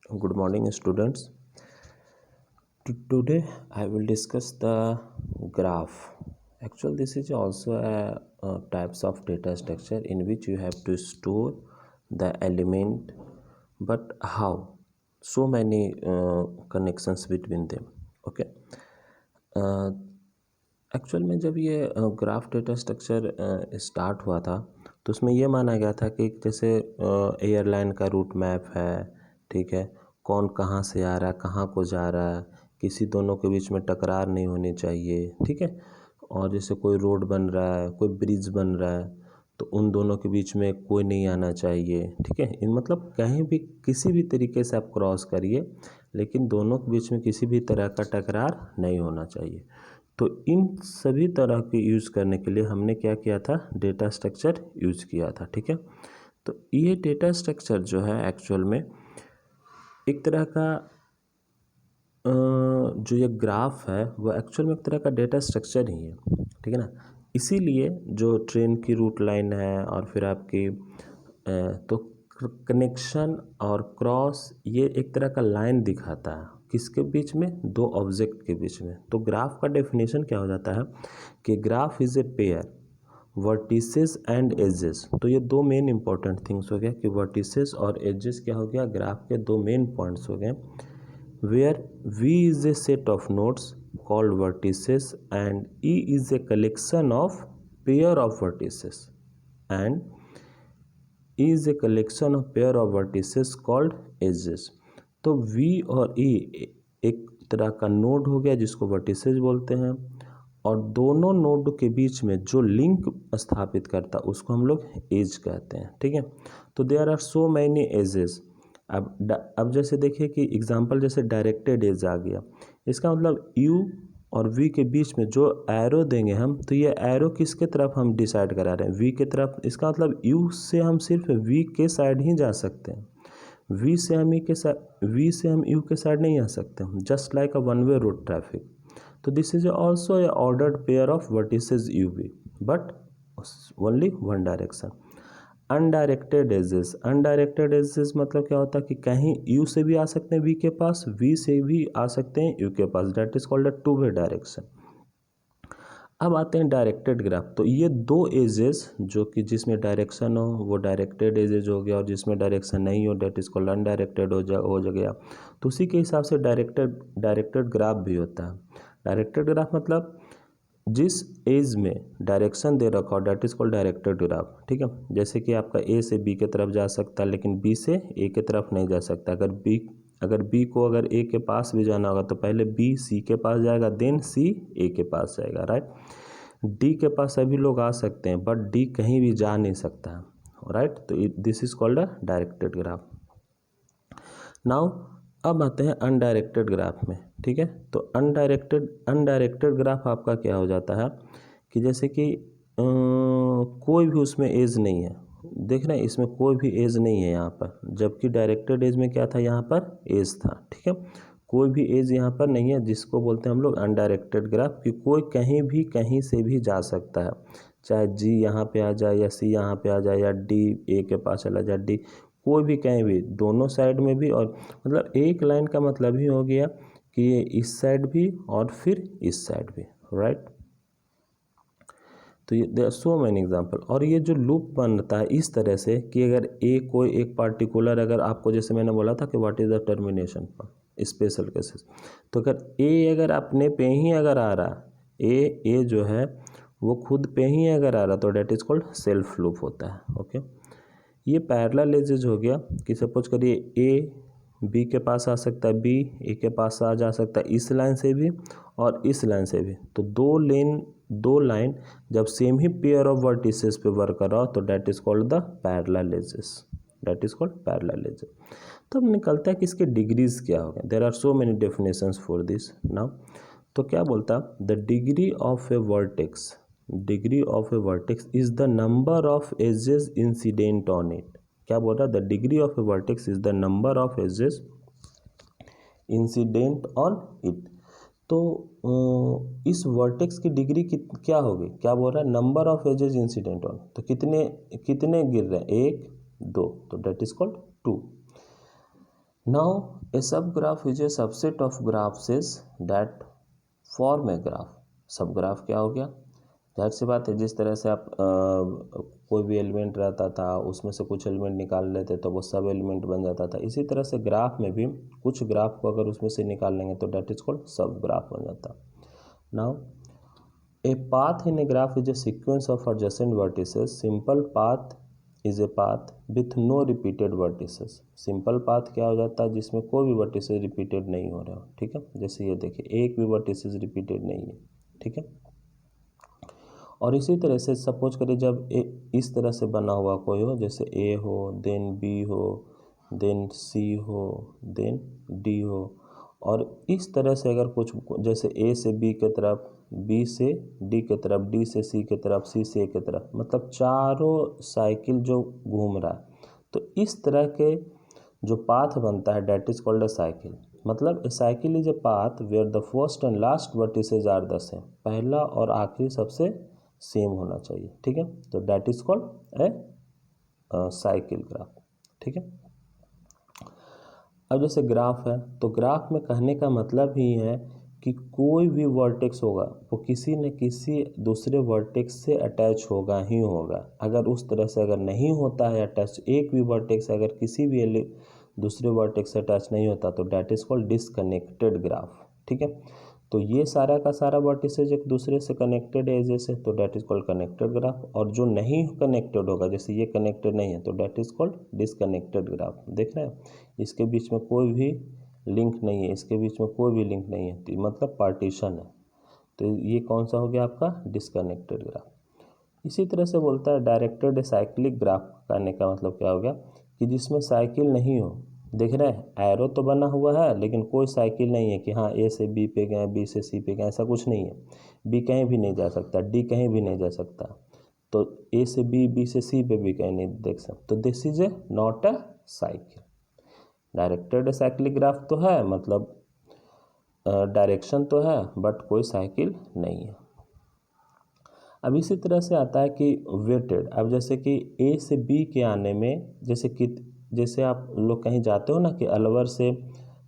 Good morning, students. Today I will discuss the graph. Actually, this is also a types of data structure in which you have to store the element, but how? So many connections between them. Okay. Actual में जब ये graph data structure start हुआ था तो उसमें ये माना गया था कि जैसे एयरलाइन का रूट मैप है, ठीक है, कौन कहाँ से आ रहा है, कहाँ को जा रहा है, किसी दोनों के बीच में टकरार नहीं होनी चाहिए, ठीक है। और जैसे कोई रोड बन रहा है, कोई ब्रिज बन रहा है, तो उन दोनों के बीच में कोई नहीं आना चाहिए, ठीक है। इन मतलब कहीं भी किसी भी तरीके से आप क्रॉस करिए, लेकिन दोनों के बीच में किसी भी तरह का टकरार नहीं होना चाहिए। तो इन सभी तरह के यूज़ करने के लिए हमने क्या किया था, डेटा स्ट्रक्चर यूज़ किया था, ठीक है। तो ये डेटा स्ट्रक्चर जो है एक्चुअल में एक तरह का जो ये ग्राफ है वो एक्चुअल में एक तरह का डेटा स्ट्रक्चर ही है, ठीक है ना। इसीलिए जो ट्रेन की रूट लाइन है और फिर आपकी तो कनेक्शन और क्रॉस ये एक तरह का लाइन दिखाता है किसके बीच में, दो ऑब्जेक्ट के बीच में। तो ग्राफ का डेफिनेशन क्या हो जाता है कि graph is a pair vertices and edges. तो ये दो मेन इंपॉर्टेंट थिंग्स हो गया कि वर्टिसेस और एजेस क्या हो गया, ग्राफ के दो मेन पॉइंट्स हो गए। where V is a set of nodes called vertices and E is a collection of pair of vertices and E is a collection of pair of vertices called edges। तो V और E एक तरह का node हो गया जिसको vertices बोलते हैं, और दोनों नोड के बीच में जो लिंक स्थापित करता उसको हम लोग एज कहते हैं, ठीक है। तो there are so many edges. अब जैसे देखिए कि एग्जांपल जैसे डायरेक्टेड एज आ गया, इसका मतलब यू और वी के बीच में जो एरो देंगे हम, तो ये एरो किसके तरफ हम डिसाइड करा रहे हैं, वी के तरफ। इसका मतलब यू से हम सिर्फ वी के साइड ही जा सकते हैं, वी से हम यू के साइड नहीं आ सकते, just like a one way road traffic. तो this is also a ordered pair of vertices u v, but only one direction. Undirected edges मतलब क्या होता है कि कहीं यू से भी आ सकते हैं वी के पास, वी से भी आ सकते हैं यू के पास, that is called a two way direction. अब आते हैं डायरेक्टेड ग्राफ। तो ये दो एजेस जो कि जिसमें डायरेक्शन हो वो डायरेक्टेड एजेस हो गया, और जिसमें डायरेक्शन नहीं हो डेट इज कॉल्ड अनडायरेक्टेड हो गया। तो उसी के हिसाब से डायरेक्टेड ग्राफ भी होता है। डायरेक्टेड ग्राफ मतलब जिस एज में डायरेक्शन दे रखा हो that is called directed graph, ठीक है। जैसे कि आपका ए से बी के तरफ जा सकता है लेकिन बी से ए के तरफ नहीं जा सकता। अगर बी को अगर ए के पास भी जाना होगा तो पहले बी सी के पास जाएगा, देन सी ए के पास जाएगा, राइट। डी के पास सभी लोग आ सकते हैं बट डी कहीं भी जा नहीं सकता है, राइट। तो this is called a directed graph. Now अब आते हैं अनडायरेक्टेड ग्राफ में, ठीक है। तो अनडायरेक्टेड ग्राफ आपका क्या हो जाता है कि जैसे कि कोई भी उसमें एज नहीं है, देख रहे हैं इसमें कोई भी एज नहीं है यहाँ पर, जबकि डायरेक्टेड एज में क्या था, यहाँ पर एज था, ठीक है। कोई भी एज यहाँ पर नहीं है, जिसको बोलते हैं हम लोग अनडायरेक्टेड ग्राफ, कि कोई कहीं भी कहीं से भी जा सकता है, चाहे जी यहाँ पे आ जाए या सी यहाँ पे आ जाए या डी ए के पास चला जाए, डी कोई भी कहीं भी, दोनों साइड में भी। और मतलब एक लाइन का मतलब ही हो गया कि ये इस साइड भी और फिर इस साइड भी, राइट। तो ये there are so many example. और ये जो लूप बनता है इस तरह से कि अगर ए कोई एक पार्टिकुलर, अगर आपको जैसे मैंने बोला था कि व्हाट इज द टर्मिनेशन पर स्पेशल केसेस, तो अगर अपने पे ही अगर आ रहा, ए जो है वो खुद पे ही अगर आ रहा तो that is called self loop होता है, ओके। ये पैरेलल एजेस हो गया कि सपोज करिए ए बी के पास आ सकता है, बी ए के पास आ जा सकता है, इस लाइन से भी और इस लाइन से भी। तो दो लाइन जब सेम ही पेयर ऑफ वर्टिसेस पे वर्क कर रहा हो तो that is called the parallel edges, that is called parallel edges. तो अब निकलता है कि इसके डिग्रीज क्या हो गए। There are so many definitions for this now. तो क्या बोलता, the degree of a vertex, degree of a vertex is the number of edges incident on it. क्या बोल रहा है, the degree of a vertex is the number of edges incident on it. तो इस vertex की degree क्या होगी, क्या बोल रहा है, number of edges incident on. तो कितने गिर रहे हैं, एक दो, तो that is called 2। Now a subgraph is a subset of graphs that form a graph. Subgraph क्या हो गया? जाहिर सी बात है, जिस तरह से आप कोई भी एलिमेंट रहता था उसमें से कुछ एलिमेंट निकाल लेते तो वो सब एलिमेंट बन जाता था, इसी तरह से ग्राफ में भी कुछ ग्राफ को अगर उसमें से निकाल लेंगे तो that is called subgraph बन जाता। Now a path in a graph is a sequence of adjacent vertices. Simple path is a path with no repeated vertices. Simple path क्या हो जाता है? जिसमें कोई भी वर्टिसेस रिपीटेड नहीं हो रहा हो, ठीक है। जैसे ये देखिए, एक भी वर्टिसेस रिपीटेड नहीं है, ठीक है। और इसी तरह से सपोज करिए जब इस तरह से बना हुआ कोई हो, जैसे ए हो, देन बी हो, देन सी हो, देन डी हो, और इस तरह से अगर कुछ जैसे ए से बी की तरफ, बी से डी की तरफ, डी से सी की तरफ, सी से ए की तरफ, मतलब चारों साइकिल जो घूम रहा है, तो इस तरह के जो पाथ बनता है that is called a cycle. मतलब a cycle is a path where the first and last vertices are the same. पहला और आखिरी सबसे सेम होना चाहिए, ठीक है। तो that is called a cycle graph, ठीक है। अब जैसे ग्राफ है, तो ग्राफ में कहने का मतलब ही है कि कोई भी वर्टेक्स होगा वो किसी न किसी दूसरे वर्टेक्स से अटैच होगा ही होगा। अगर उस तरह से अगर नहीं होता है अटैच, एक भी वर्टेक्स अगर किसी भी दूसरे वर्टेक्स से अटैच नहीं होता तो that is called disconnected graph, ठीक है। तो ये सारा का सारा वर्टिसेज एक दूसरे से कनेक्टेड है जैसे, तो that is called connected graph. और जो नहीं कनेक्टेड होगा, जैसे ये कनेक्टेड नहीं है, तो that is called disconnected graph. देख रहे हैं, इसके बीच में कोई भी लिंक नहीं है, इसके बीच में कोई भी लिंक नहीं है, तो मतलब पार्टीशन है। तो ये कौन सा हो गया आपका? Disconnected graph. इसी तरह से बोलता है डायरेक्टेड साइक्लिक ग्राफ। कहने का मतलब क्या हो गया कि जिसमें साइकिल नहीं हो। देख रहे हैं, एरो तो बना हुआ है लेकिन कोई साइकिल नहीं है कि हाँ ए से बी पे गए, बी से सी पे गए, ऐसा कुछ नहीं है। बी कहीं भी नहीं जा सकता, डी कहीं भी नहीं जा सकता, तो ए से बी, बी से सी पे भी कहीं नहीं देख सकते, तो this is a not a cycle. Directed cyclic graph तो है, मतलब डायरेक्शन तो है बट कोई साइकिल नहीं है। अब इसी तरह से आता है कि वेटेड। अब जैसे कि ए से बी के आने में, जैसे आप लोग कहीं जाते हो ना कि अलवर से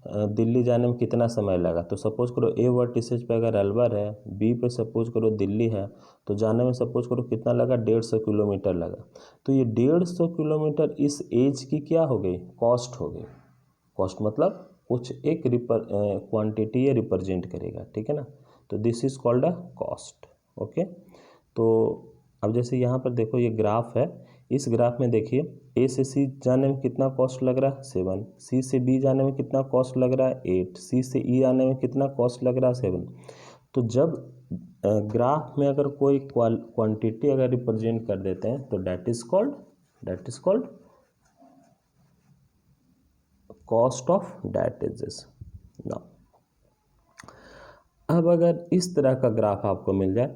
दिल्ली जाने में कितना समय लगा, तो सपोज करो ए वर्टिसेज पे अगर अलवर है, बी पे सपोज करो दिल्ली है, तो जाने में सपोज करो कितना लगा? 150 किलोमीटर लगा। तो ये 150 किलोमीटर इस एज की क्या हो गई? कॉस्ट हो गई। कॉस्ट मतलब कुछ एक क्वांटिटी ये रिप्रेजेंट करेगा, ठीक है ना। तो this is called a cost, okay. तो अब जैसे यहाँ पर देखो ये ग्राफ है, इस ग्राफ में देखिए ए से सी जाने में कितना कॉस्ट लग रहा है? 7। सी से बी जाने में कितना कॉस्ट लग रहा है? 8। सी से ई आने में कितना कॉस्ट लग रहा है? 7। तो जब ग्राफ में अगर कोई क्वांटिटी अगर रिप्रेजेंट कर देते हैं तो that is called cost of that edges. Now अब अगर इस तरह का ग्राफ आपको मिल जाए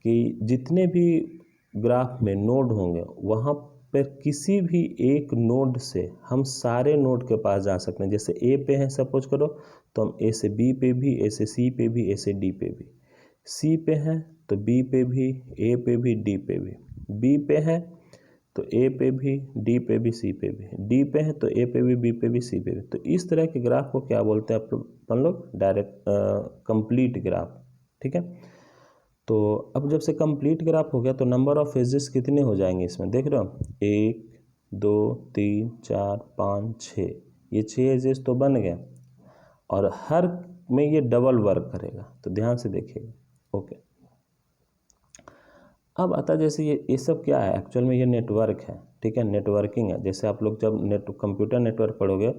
कि जितने भी ग्राफ में नोड होंगे वहाँ पर किसी भी एक नोड से हम सारे नोड के पास जा सकते हैं। जैसे ए पे हैं सपोज करो, तो हम ए से बी पे भी, ए से सी पे भी, ए से डी पे भी। सी पे हैं तो बी पे भी, ए पे भी, डी पे भी। बी पे हैं तो ए पे भी, डी पे भी, सी पे भी। डी पे हैं तो ए पे भी, बी पे भी, सी पे भी। तो इस तरह के ग्राफ को क्या बोलते हैं अपन लोग? डायरेक्ट कंप्लीट ग्राफ, ठीक है। तो अब जब से कंप्लीट ग्राफ हो गया तो नंबर ऑफ एजेस कितने हो जाएंगे इसमें? देख रहे हो, 1 2 3 4 5 6, ये 6 एजेस तो बन गए, और हर में ये डबल वर्क करेगा, तो ध्यान से देखिएगा, ओके। अब आता जैसे ये सब क्या है? एक्चुअल में ये नेटवर्क है, ठीक है, नेटवर्किंग है। जैसे आप लोग जब कंप्यूटर नेटवर्क पढ़ोगे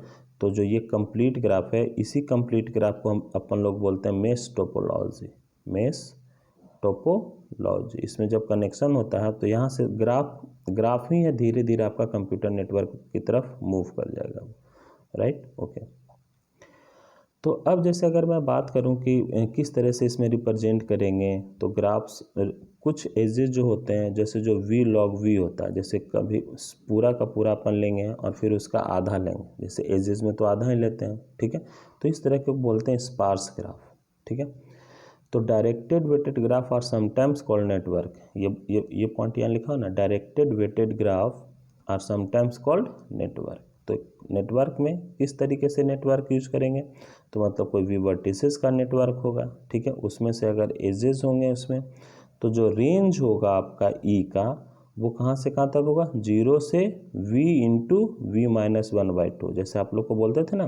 तो जो ये कंप्लीट ग्राफ है, इसी कंप्लीट ग्राफ को हम अपन लोग बोलते हैं मेश टोपोलॉजी। मेश टोपोलॉजी, इसमें जब कनेक्शन होता है तो यहाँ से ग्राफ ही है, धीरे धीरे आपका कंप्यूटर नेटवर्क की तरफ मूव कर जाएगा, राइट, ओके। तो अब जैसे अगर मैं बात करूं कि किस तरह से इसमें रिप्रेजेंट करेंगे, तो ग्राफ्स कुछ एजेस जो होते हैं, जैसे जो वी लॉग वी होता है, जैसे कभी पूरा का पूरा अपन लेंगे और फिर उसका आधा लेंगे, जैसे एजेस में तो आधा ही लेते हैं, ठीक है। तो इस तरह के बोलते हैं स्पार्स ग्राफ, ठीक है। तो directed weighted graph are sometimes called network. ये पॉइंट यहाँ लिखा हो ना, directed weighted graph are sometimes called network. तो नेटवर्क में किस तरीके से नेटवर्क यूज करेंगे, तो मतलब कोई भी वर्टिसेस का नेटवर्क होगा, ठीक है, उसमें से अगर एजेस होंगे उसमें, तो जो रेंज होगा आपका ई का वो कहाँ से कहाँ तक होगा, 0 से v इंटू वी माइनस 1/2। जैसे आप लोग को बोलते थे ना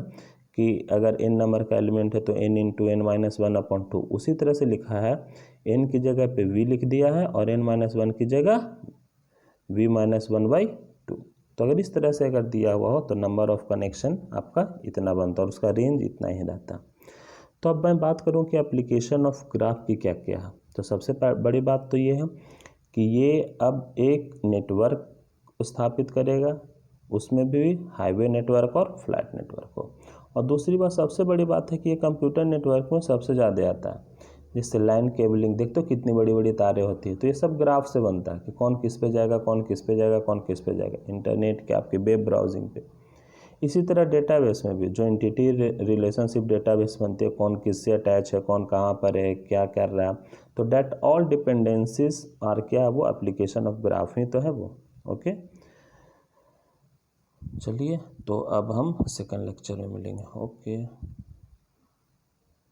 कि अगर n नंबर का एलिमेंट है तो n इंटू एन माइनस 1/2, उसी तरह से लिखा है, n की जगह पे v लिख दिया है और n माइनस 1 की जगह v माइनस 1/2। तो अगर इस तरह से अगर दिया हुआ हो तो नंबर ऑफ कनेक्शन आपका इतना बनता और उसका रेंज इतना ही रहता। तो अब मैं बात करूं कि एप्लीकेशन ऑफ ग्राफ की क्या क्या है, तो सबसे बड़ी बात तो ये है कि ये अब एक नेटवर्क स्थापित करेगा, उसमें भी हाईवे नेटवर्क और फ्लैट नेटवर्क हो। और दूसरी बात सबसे बड़ी बात है कि ये कंप्यूटर नेटवर्क में सबसे ज़्यादा आता है, जिससे लाइन केबलिंग देखते हो कितनी बड़ी बड़ी तारें होती है, तो ये सब ग्राफ से बनता है कि कौन किस पे जाएगा, कौन किस पे जाएगा, कौन किस पे जाएगा, इंटरनेट के आपके वेब ब्राउजिंग पे। इसी तरह डेटाबेस में भी जो एंटिटी रिलेशनशिप डेटाबेस बनती है, कौन किससे अटैच है, कौन कहाँ पर है, क्या कर रहा है, तो डेट ऑल डिपेंडेंसीज आर क्या है, वो एप्लीकेशन ऑफ ग्राफ ही तो है वो। ओके, चलिए तो अब हम सेकंड लेक्चर में मिलेंगे। ओके।